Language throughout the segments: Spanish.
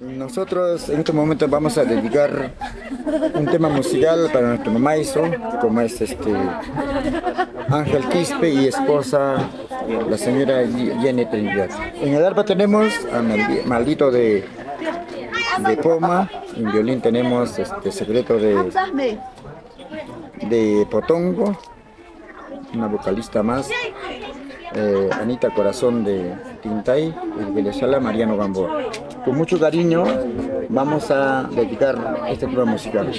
Nosotros en este momento vamos a dedicar un tema musical para nuestro mamaizo, como es Ángel Quispe y esposa, la señora Jenny Trinidad. En el arpa tenemos a Maldito de Poma, en violín tenemos Secreto de Potongo, una vocalista más, Anita Corazón de Tintay, y Venezuela Mariano Gamboa. Con mucho cariño vamos a dedicar este tema musical.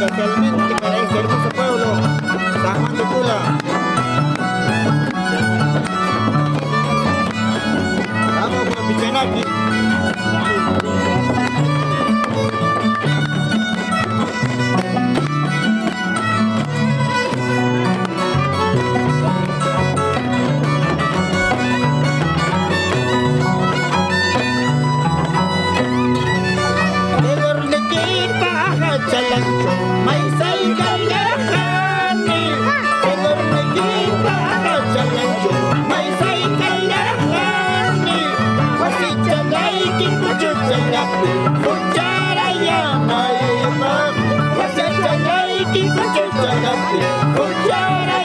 Especialmente para este hermoso pueblo, San Juan de Tula. Vamos con Pichanaki. Cuchara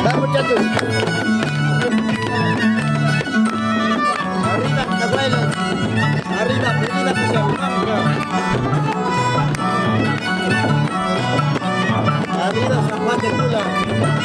Va, muchachos. Arriba, abuelos. Arriba, arriba, que se arriba. Arriba, San Juan de Tula.